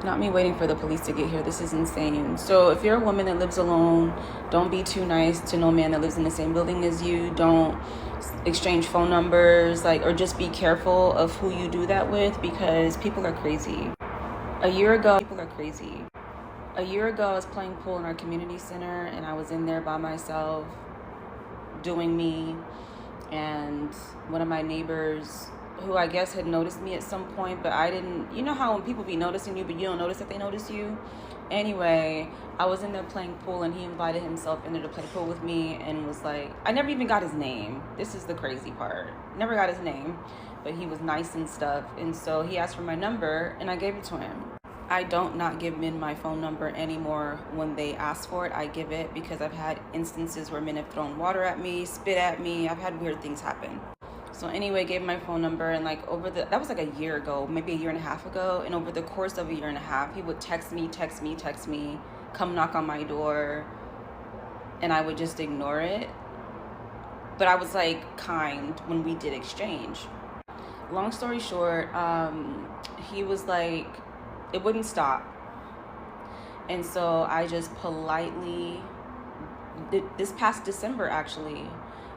Not me waiting for the police to get here. This is insane. So if you're a woman that lives alone, don't be too nice to no man that lives in the same building as you. Don't exchange phone numbers, like, or just be careful of who you do that with, because people are crazy. A year ago, I was playing pool in our community center, and I was in there by myself doing me, and one of my neighbors, who I guess had noticed me at some point, but I didn't, you know how when people be noticing you, but you don't notice that they notice you? Anyway, I was in there playing pool, and he invited himself in there to play pool with me, and was like, I never even got his name. This is the crazy part. Never got his name, but he was nice and stuff, and so he asked for my number, and I gave it to him. I don't not give men my phone number anymore when they ask for it. I give it because I've had instances where men have thrown water at me, spit at me. I've had weird things happen. So anyway, gave my phone number, and like that was like a year ago, maybe a year and a half ago. And over the course of a year and a half, he would text me, come knock on my door, and I would just ignore it. But I was like kind when we did exchange. Long story short, he was like, it wouldn't stop. And so I just politely, this past December actually,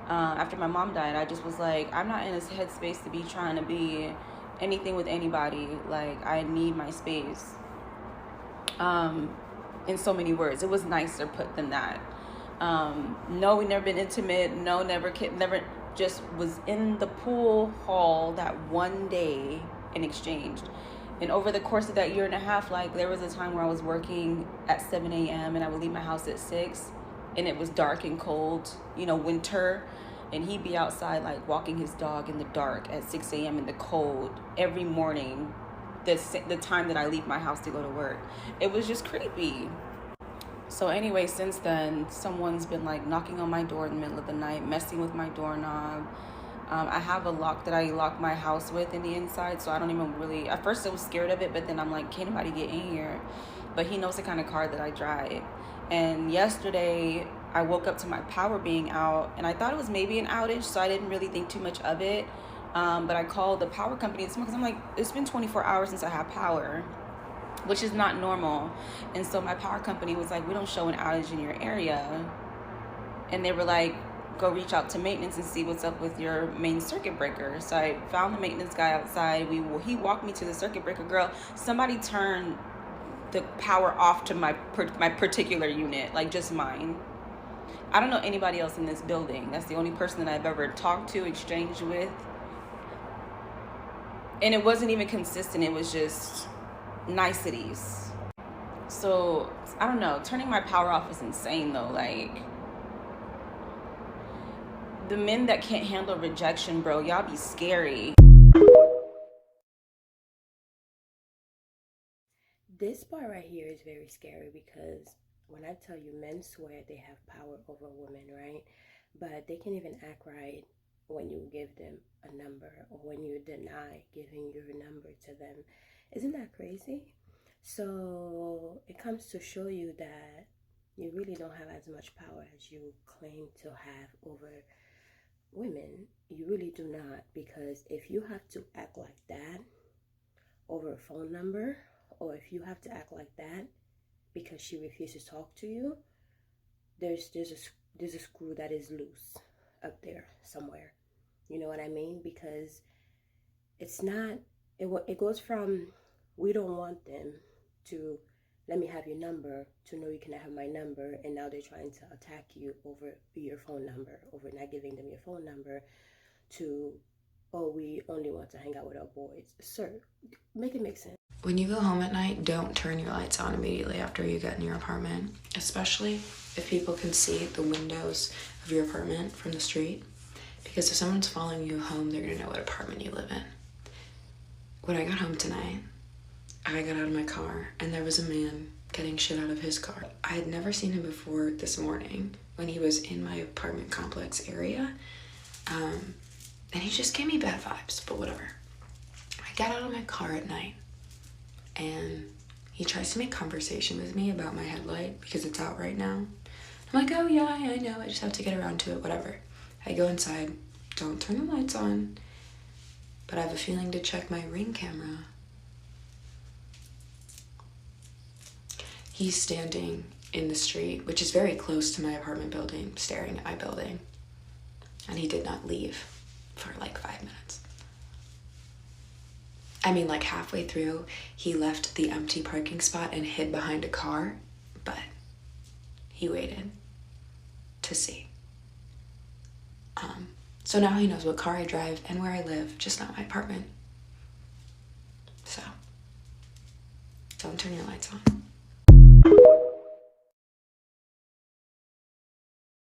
after my mom died, I just was like, I'm not in this headspace to be trying to be anything with anybody. Like, I need my space. In so many words. It was nicer put than that. No, we never been intimate. No, never, just was in the pool hall that one day and exchanged. And over the course of that year and a half, like, there was a time where I was working at 7 a.m. and I would leave my house at 6, and it was dark and cold, winter, and he'd be outside, like, walking his dog in the dark at 6 a.m. in the cold every morning, the time that I leave my house to go to work. It was just creepy. So anyway, since then, someone's been, like, knocking on my door in the middle of the night, messing with my doorknob. I have a lock that I lock my house with in the inside, so I don't even really, at first I was scared of it, but then I'm like, can't anybody get in here? But he knows the kind of car that I drive. And yesterday, I woke up to my power being out, and I thought it was maybe an outage, so I didn't really think too much of it. But I called the power company because I'm like, it's been 24 hours since I have power, which is not normal. And so my power company was like, we don't show an outage in your area. And they were like, go reach out to maintenance and see what's up with your main circuit breaker. So I found the maintenance guy outside. He walked me to the circuit breaker. Girl, somebody turned the power off to my particular unit, like just mine. I don't know anybody else in this building. That's the only person that I've ever talked to, exchanged with. And it wasn't even consistent. It was just niceties. So I don't know, turning my power off is insane though. Like, the men that can't handle rejection, bro, y'all be scary. This part right here is very scary because when I tell you, men swear they have power over women, right? But they can't even act right when you give them a number or when you deny giving your number to them. Isn't that crazy? So it comes to show you that you really don't have as much power as you claim to have over women. You really do not, because if you have to act like that over a phone number, or if you have to act like that because she refuses to talk to you, there's a screw that is loose up there somewhere. You know what I mean? Because it's not, it goes from we don't want them to let me have your number to no, you cannot have my number, and now they're trying to attack you over your phone number, over not giving them your phone number, to, oh, we only want to hang out with our boys. Sir, make it make sense. When you go home at night, don't turn your lights on immediately after you get in your apartment, especially if people can see the windows of your apartment from the street, because if someone's following you home, they're gonna know what apartment you live in. When I got home tonight, I got out of my car and there was a man getting shit out of his car. I had never seen him before this morning when he was in my apartment complex area. And he just gave me bad vibes, but whatever. I got out of my car at night and he tries to make conversation with me about my headlight because it's out right now. I'm like, oh yeah, I know, I just have to get around to it, whatever. I go inside, don't turn the lights on, but I have a feeling to check my Ring camera. He's standing in the street, which is very close to my apartment building, staring at my building. And he did not leave for like 5 minutes. I mean, like halfway through, he left the empty parking spot and hid behind a car, but he waited to see. So now he knows what car I drive and where I live, just not my apartment. So, don't turn your lights on.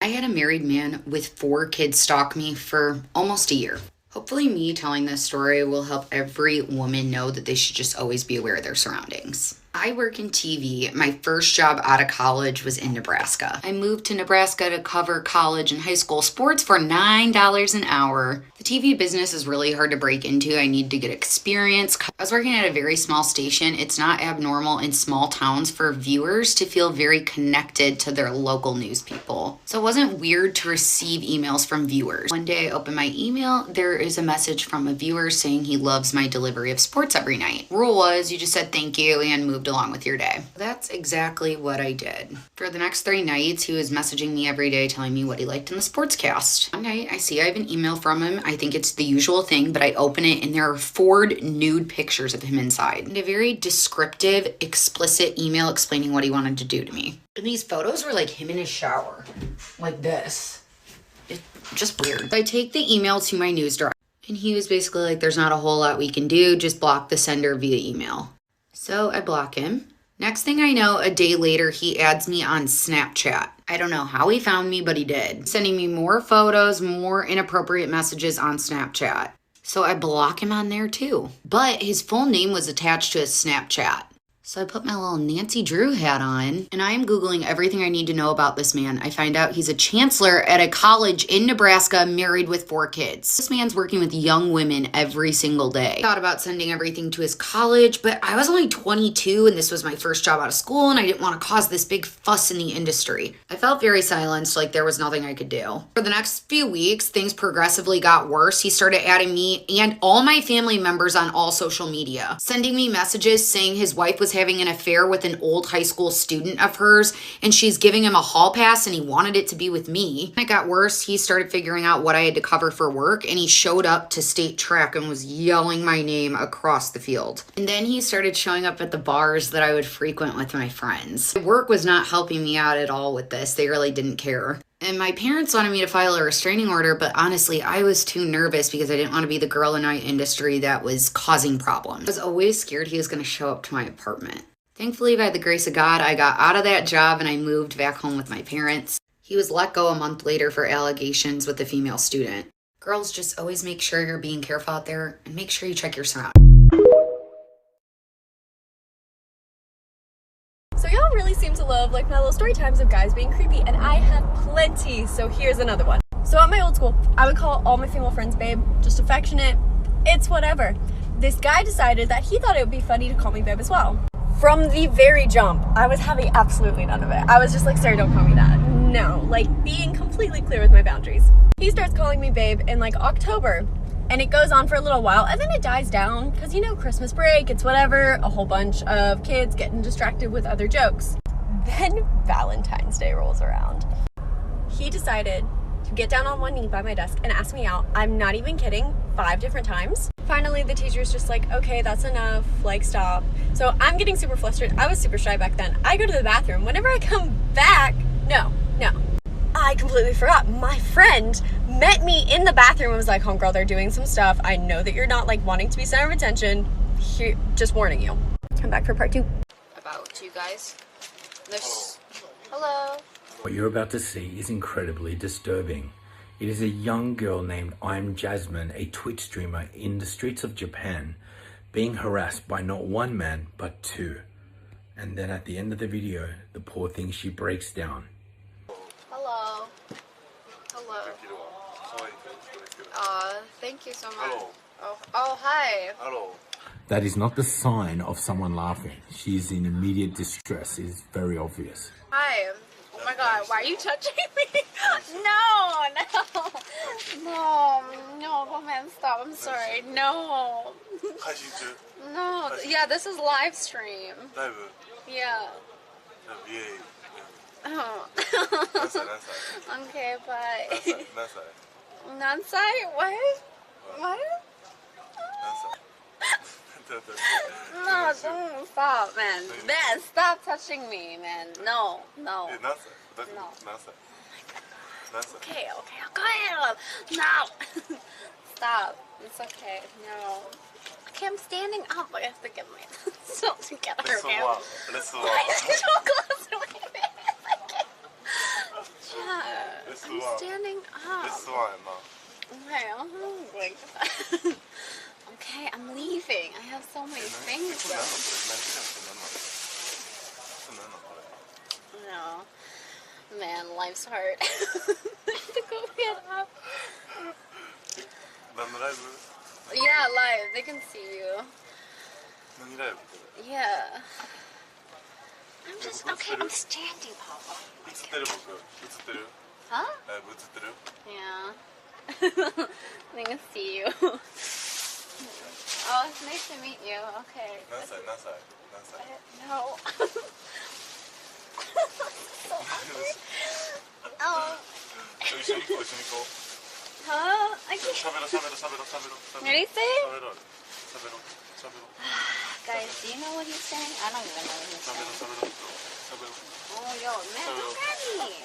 I had a married man with 4 kids stalk me for almost a year. Hopefully me telling this story will help every woman know that they should just always be aware of their surroundings. I work in TV. My first job out of college was in Nebraska. I moved to Nebraska to cover college and high school sports for $9 an hour. The TV business is really hard to break into. I need to get experience. I was working at a very small station. It's not abnormal in small towns for viewers to feel very connected to their local news people. So it wasn't weird to receive emails from viewers. One day I open my email, there is a message from a viewer saying he loves my delivery of sports every night. Rule was you just said thank you and moved along with your day. That's exactly what I did. For the next 3 nights, he was messaging me every day telling me what he liked in the sportscast. One night, I see I have an email from him. I think it's the usual thing, but I open it and there are 4 nude pictures of him inside. And a very descriptive, explicit email explaining what he wanted to do to me. And these photos were like him in his shower. Like this. It's just weird. I take the email to my news director and he was basically like, there's not a whole lot we can do. Just block the sender via email. So I block him. Next thing I know, a day later, he adds me on Snapchat. I don't know how he found me, but he did. Sending me more photos, more inappropriate messages on Snapchat. So I block him on there too. But his full name was attached to his Snapchat. So I put my little Nancy Drew hat on and I am Googling everything I need to know about this man. I find out he's a chancellor at a college in Nebraska, married with 4 kids. This man's working with young women every single day. I thought about sending everything to his college, but I was only 22 and this was my first job out of school and I didn't want to cause this big fuss in the industry. I felt very silenced, like there was nothing I could do. For the next few weeks, things progressively got worse. He started adding me and all my family members on all social media, sending me messages saying his wife was having an affair with an old high school student of hers and she's giving him a hall pass and he wanted it to be with me. When it got worse, he started figuring out what I had to cover for work and he showed up to state track and was yelling my name across the field. And then he started showing up at the bars that I would frequent with my friends. Work was not helping me out at all with this. They really didn't care. And my parents wanted me to file a restraining order, but honestly, I was too nervous because I didn't want to be the girl in my industry that was causing problems. I was always scared he was going to show up to my apartment. Thankfully, by the grace of God, I got out of that job and I moved back home with my parents. He was let go a month later for allegations with a female student. Girls, just always make sure you're being careful out there and make sure you check your surroundings. So y'all really seem to love like my little story times of guys being creepy, and I have plenty, so here's another one. So at my old school, I would call all my female friends babe, just affectionate, it's whatever. This guy decided that he thought it would be funny to call me babe as well. From the very jump, I was having absolutely none of it. I was just like, Sarah, don't call me that. No, like being completely clear with my boundaries. He starts calling me babe in like October. And it goes on for a little while and then it dies down because, you know, Christmas break, it's whatever, a whole bunch of kids getting distracted with other jokes. Then Valentine's Day rolls around. He decided to get down on one knee by my desk and ask me out. I'm not even kidding, 5 different times. Finally, the teacher's just like, okay, that's enough, like stop. So I'm getting super flustered. I was super shy back then. I go to the bathroom. Whenever I come back, no. I completely forgot. My friend met me in the bathroom and was like, homegirl, they're doing some stuff. I know that you're not like wanting to be center of attention. Here, just warning you. Come back for part 2. About you guys. Hello. What you're about to see is incredibly disturbing. It is a young girl named I'm Jasmine, a Twitch streamer in the streets of Japan, being harassed by not one man, but 2. And then at the end of the video, the poor thing, she breaks down. Hello. Thank you so much. Hello. Oh, hi. Hello. That is not the sign of someone laughing. She is in immediate distress. It is very obvious. Hi. Oh my god, why are you touching me? No, come on, stop. I'm sorry. No. No. Yeah, this is live stream. Live. Yeah. Oh. Okay, bye. Nansai? What? What? No, don't stop, man. Man, stop touching me, man. No, no. No. Okay, go ahead. No. Stop. It's okay. No. Okay, I'm standing up. I have to get myself together. Let's walk. Don't close to me. Yeah, I'm standing up. Okay, okay, I'm leaving. I have so many things though. No. Man, life's hard. I have to go get up. Yeah, live. They can see you. Yeah. I'm just, okay, I'm standing up. Huh? Yeah. They can see you. Oh, it's nice to meet you. Okay. No. So ugly. Oh. Huh? I can't. What did he say? Guys, do you know what he's saying? I don't even know what he's saying. Oh, yo, man, look at me.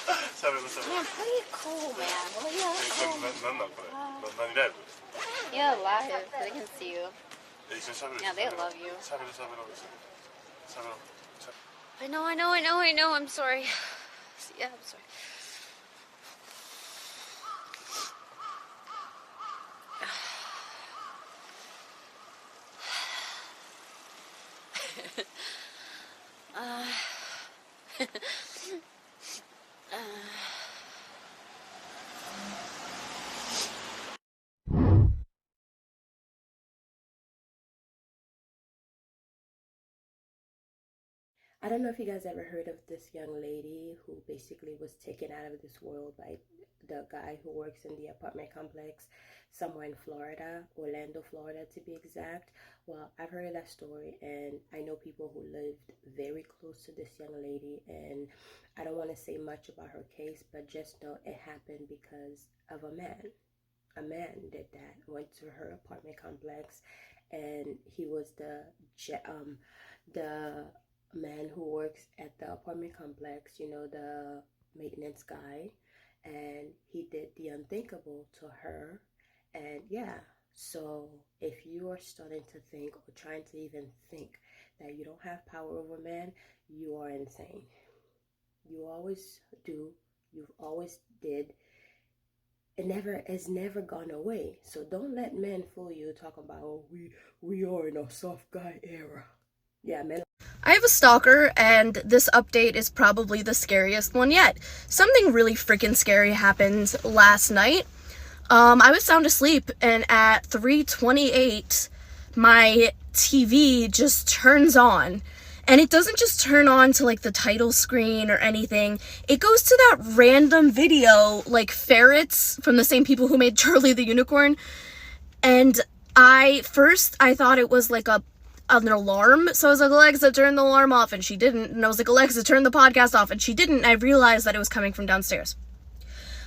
Man, pretty cool, man. Well, yeah, live. They can see you. Yeah, they love you. I know. I'm sorry. Yeah, I'm sorry. I don't know if you guys ever heard of this young lady who basically was taken out of this world by the guy who works in the apartment complex somewhere in Florida, Orlando, Florida to be exact. Well, I've heard of that story, and I know people who lived very close to this young lady, and I don't want to say much about her case, but just know it happened because of a man. A man did that, went to her apartment complex, and he was the man who works at the apartment complex, you know, the maintenance guy, and he did the unthinkable to her. And yeah, so if you are starting to think or trying to even think that you don't have power over men, you are insane. You always do. You've always did. It's never gone away. So don't let men fool you talking about, oh, we are in a soft guy era. Yeah, men. I have a stalker, and this update is probably the scariest one yet. Something really freaking scary happened last night. I was sound asleep, and at 3:28, my TV just turns on. And it doesn't just turn on to, like, the title screen or anything. It goes to that random video, like, ferrets from the same people who made Charlie the Unicorn. And I thought it was, like, an alarm. So I was like, Alexa, turn the alarm off, and she didn't. And I was like, Alexa, turn the podcast off, and she didn't. And I realized that it was coming from downstairs.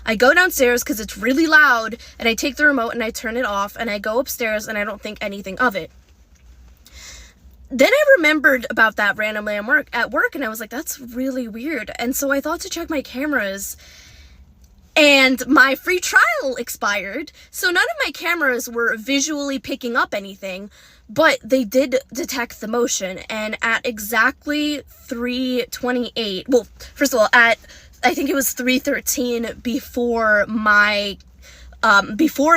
I go downstairs because it's really loud, and I take the remote and I turn it off, and I go upstairs and I don't think anything of it. Then I remembered about that randomly at work, and I was like, that's really weird. And so I thought to check my cameras, and my free trial expired. So none of my cameras were visually picking up anything, but they did detect the motion. And at exactly 3:28, well, first of all, I think it was 3:13 before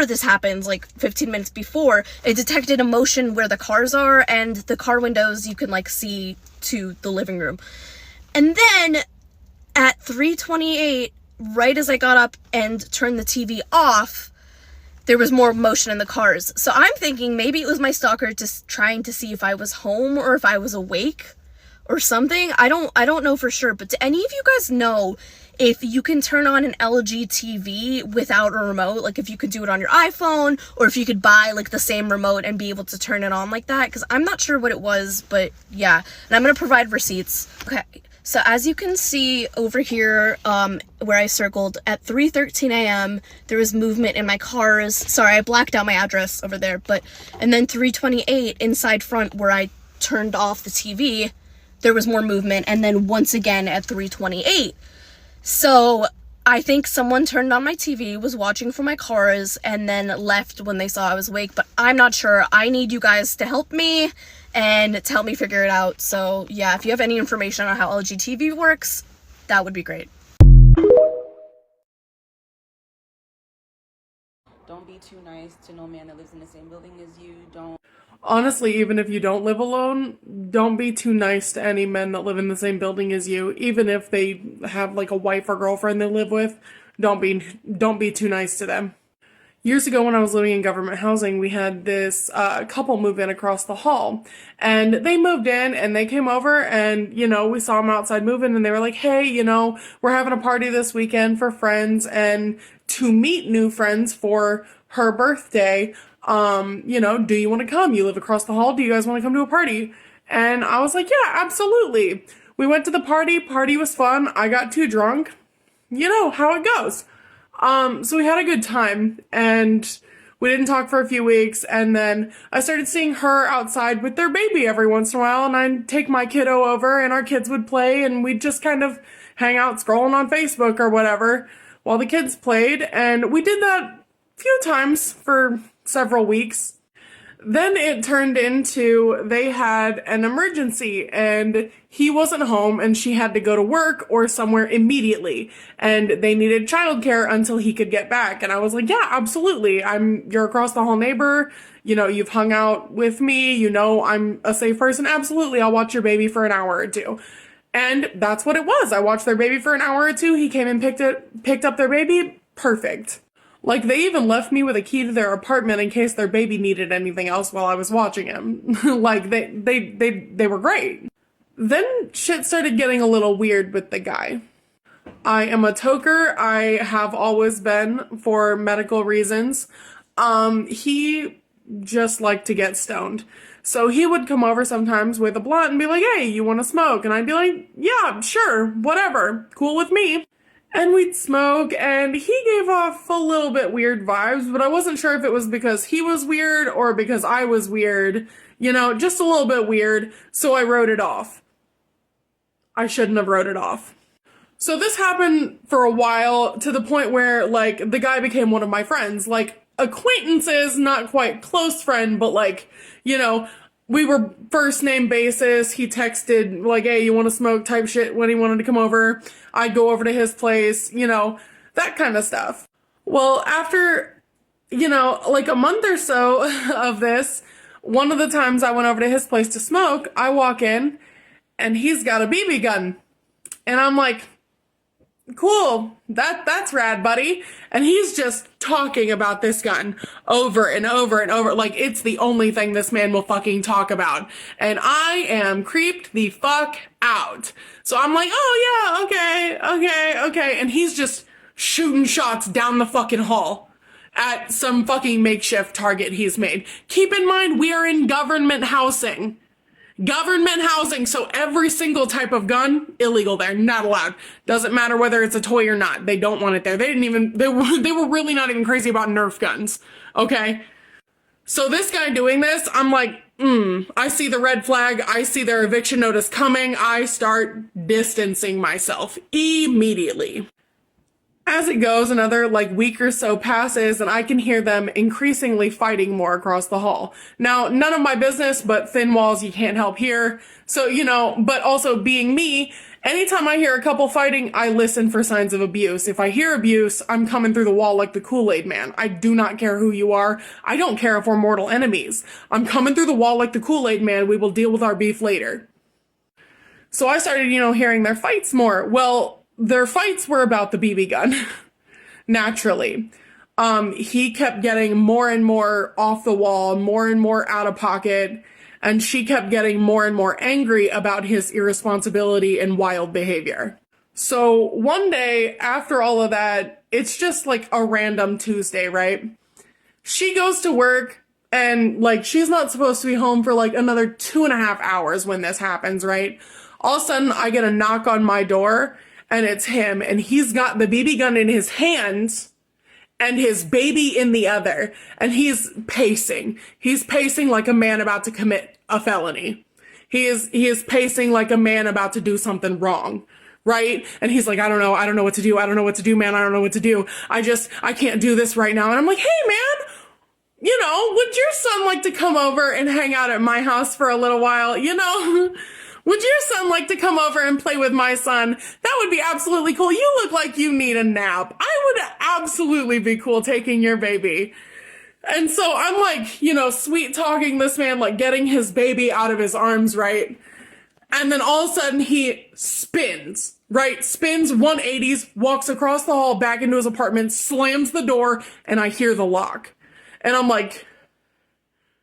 this happened, like 15 minutes before, it detected a motion where the cars are, and the car windows you can, like, see to the living room. And then at 3:28, right as I got up and turned the TV off, there was more motion in the cars. So I'm thinking maybe it was my stalker just trying to see if I was home or if I was awake or something. I don't know for sure, but do any of you guys know if you can turn on an LG TV without a remote? Like, if you could do it on your iPhone, or if you could buy, like, the same remote and be able to turn it on like that? Because I'm not sure what it was, but yeah. And I'm gonna provide receipts. Okay, So as you can see over here, where I circled, at 3:13 a.m. there was movement in my cars. Sorry, I blacked out my address over there, and then 3:28 inside front where I turned off the TV, there was more movement, and then once again at 3:28. So I think someone turned on my TV, was watching from my cars, and then left when they saw I was awake, but I'm not sure. I need you guys to help me and to help me figure it out. So yeah, if you have any information on how LGTV works, that would be great. Don't be too nice to no man that lives in the same building as you. Don't. Honestly, even if you don't live alone, don't be too nice to any men that live in the same building as you. Even if they have like a wife or girlfriend they live with, don't be too nice to them. Years ago when I was living in government housing, we had this couple move in across the hall, and they moved in and they came over and, you know, we saw them outside moving and they were like, hey, you know, we're having a party this weekend for friends and to meet new friends for her birthday. You know, do you want to come? You live across the hall. Do you guys want to come to a party? And I was like, yeah, absolutely. We went to the party. Party was fun. I got too drunk. You know how it goes. So we had a good time and we didn't talk for a few weeks, and then I started seeing her outside with their baby every once in a while, and I'd take my kiddo over and our kids would play and we'd just kind of hang out scrolling on Facebook or whatever while the kids played, and we did that a few times for several weeks. Then it turned into they had an emergency and he wasn't home and she had to go to work or somewhere immediately and they needed childcare until he could get back. And I was like, yeah, absolutely. You're across the hall neighbor. You know, you've hung out with me. You know, I'm a safe person. Absolutely. I'll watch your baby for an hour or two. And that's what it was. I watched their baby for an hour or two. He came and picked up their baby. Perfect. Like, they even left me with a key to their apartment in case their baby needed anything else while I was watching him. Like, they were great. Then shit started getting a little weird with the guy. I am a toker. I have always been for medical reasons. He just liked to get stoned. So he would come over sometimes with a blunt and be like, hey, you want to smoke? And I'd be like, yeah, sure, whatever, cool with me. And we'd smoke, and he gave off a little bit weird vibes, but I wasn't sure if it was because he was weird or because I was weird. You know, just a little bit weird, so I wrote it off. I shouldn't have wrote it off. So this happened for a while, to the point where, like, the guy became one of my friends. Like, acquaintances, not quite close friend, but, like, you know, we were first name basis. He texted like, hey, you want to smoke type shit when he wanted to come over. I'd go over to his place, you know, that kind of stuff. Well, after, you know, like a month or so of this, one of the times I went over to his place to smoke, I walk in and he's got a BB gun. And I'm like, cool, that's rad, buddy. And he's just talking about this gun over and over and over, like it's the only thing this man will fucking talk about. And I am creeped the fuck out. So I'm like, oh yeah, okay. And he's just shooting shots down the fucking hall at some fucking makeshift target he's made. Keep in mind, we are in government housing. So every single type of gun, illegal there, not allowed. Doesn't matter whether it's a toy or not. They don't want it there. They were really not even crazy about Nerf guns. Okay? So this guy doing this, I'm like, I see the red flag. I see their eviction notice coming. I start distancing myself immediately. As it goes, another week or so passes and I can hear them increasingly fighting more across the hall. Now, none of my business, but thin walls you can't help hear. So, you know, but also being me, anytime I hear a couple fighting, I listen for signs of abuse. If I hear abuse, I'm coming through the wall like the Kool-Aid man. I do not care who you are. I don't care if we're mortal enemies. I'm coming through the wall like the Kool-Aid man. We will deal with our beef later. So I started, hearing their fights more. Well, their fights were about the BB gun, naturally. He kept getting more and more off the wall, more and more out of pocket, and she kept getting more and more angry about his irresponsibility and wild behavior. So one day, after all of that, it's just like a random Tuesday, right? She goes to work, And like, she's not supposed to be home for like another 2.5 hours when this happens, right? All of a sudden I get a knock on my door and it's him, and he's got the BB gun in his hand and his baby in the other. And he's pacing. He's pacing like a man about to commit a felony. He is pacing like a man about to do something wrong. Right? And he's like, I don't know what to do. I don't know what to do, man. I don't know what to do. I can't do this right now. And I'm like, hey, man, you know, would your son like to come over and hang out at my house for a little while? You know, would your son like to come over and play with my son? That would be absolutely cool. You look like you need a nap. I would absolutely be cool taking your baby. And so I'm like, you know, sweet talking this man, like getting his baby out of his arms, right? And then all of a sudden he spins, right? Spins 180s, walks across the hall back into his apartment, slams the door, and I hear the lock. And I'm like,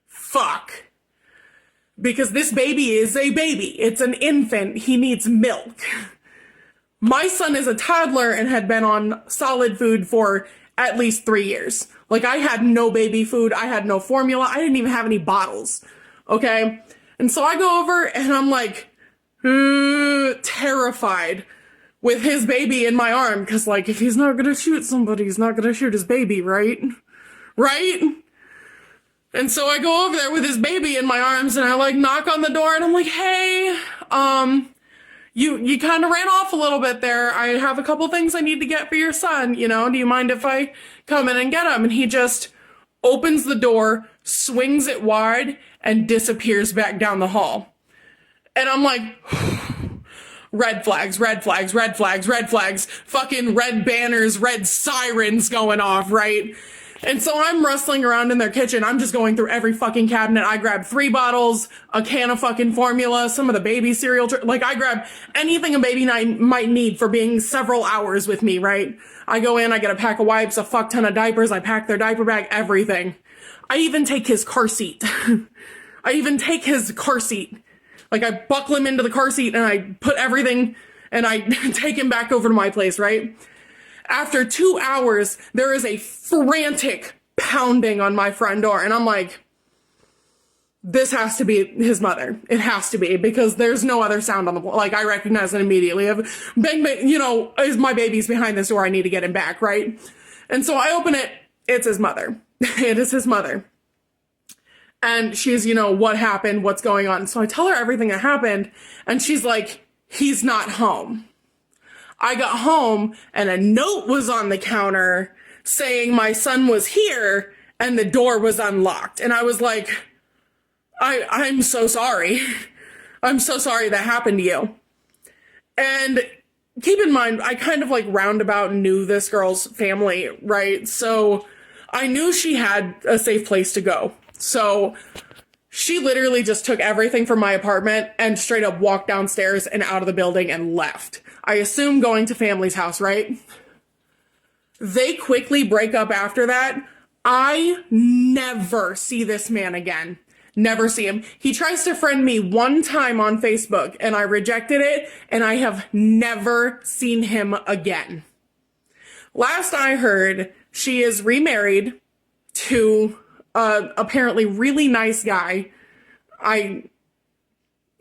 fuck. Because this baby is a baby. It's an infant. He needs milk. My son is a toddler and had been on solid food for at least 3 years. Like, I had no baby food. I had no formula. I didn't even have any bottles. Okay? And so I go over and I'm like, terrified with his baby in my arm. Because, like, if he's not going to shoot somebody, he's not going to shoot his baby, right? Right? And so I go over there with his baby in my arms and I like knock on the door and I'm like, hey, you kind of ran off a little bit there. I have a couple things I need to get for your son. You know, do you mind if I come in and get him? And he just opens the door, swings it wide, and disappears back down the hall. And I'm like, red flags, red flags, red flags, red flags, fucking red banners, red sirens going off, right? And so I'm rustling around in their kitchen. I'm just going through every fucking cabinet. I grab 3 bottles, a can of fucking formula, some of the baby cereal. Like, I grab anything a baby might need for being several hours with me, right? I go in, I get a pack of wipes, a fuck ton of diapers. I pack their diaper bag, everything. I even take his car seat. Like, I buckle him into the car seat and I put everything and I take him back over to my place, right? After 2 hours, there is a frantic pounding on my front door. And I'm like, this has to be his mother. It has to be, because there's no other sound on the wall. Like, I recognize it immediately. Bang, bang, you know, my baby's behind this door. I need to get him back, right? And so I open it. It's his mother. It is his mother. And she's, you know, what happened? What's going on? So I tell her everything that happened. And she's like, he's not home. I got home and a note was on the counter saying my son was here and the door was unlocked. And I was like, I'm so sorry. I'm so sorry that happened to you. And keep in mind, I kind of like roundabout knew this girl's family, right? So I knew she had a safe place to go. So she literally just took everything from my apartment and straight up walked downstairs and out of the building and left. I assume going to family's house, right? They quickly break up after that. I never see this man again. Never see him. He tries to friend me one time on Facebook and I rejected it, and I have never seen him again. Last I heard, she is remarried to apparently really nice guy.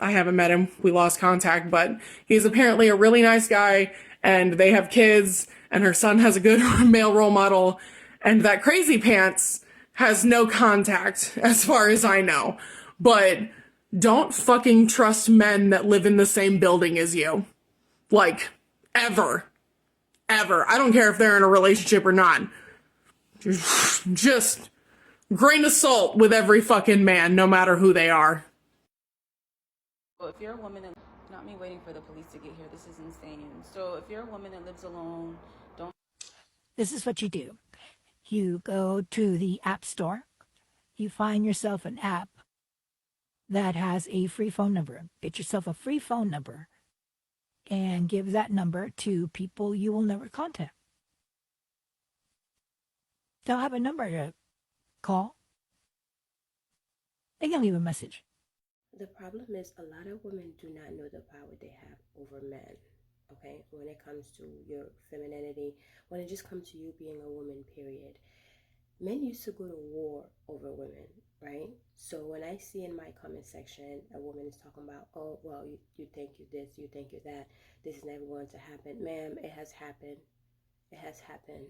I haven't met him. We lost contact, but he's apparently a really nice guy, and they have kids, and her son has a good male role model, and that crazy pants has no contact as far as I know. But don't fucking trust men that live in the same building as you. Like, ever. Ever. I don't care if they're in a relationship or not. Just grain of salt with every fucking man, no matter who they are. If you're a woman, and not me waiting for the police to get here, this is insane. So if you're a woman that lives alone, don't. This is what you do. You go to the App Store. You find yourself an app that has a free phone number. Get yourself a free phone number and give that number to people you will never contact. They'll have a number to call. They can leave a message. The problem is a lot of women do not know the power they have over men, okay? When it comes to your femininity, when it just comes to you being a woman, period. Men used to go to war over women. right? So when I see in my comment section a woman is talking about, oh, well, you think you're this, you think you're that, this is never going to happen. Ma'am, it has happened. It has happened.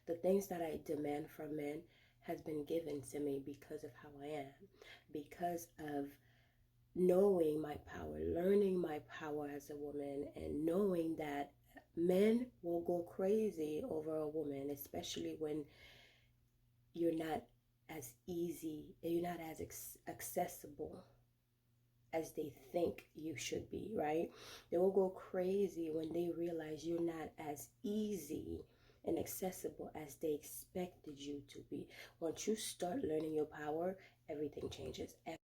The things that I demand from men has been given to me because of how I am, because of knowing my power, learning my power as a woman, and knowing that men will go crazy over a woman, especially when you're not as easy, you're not as accessible as they think you should be, right? They will go crazy when they realize you're not as easy and accessible as they expected you to be. Once you start learning your power, everything changes.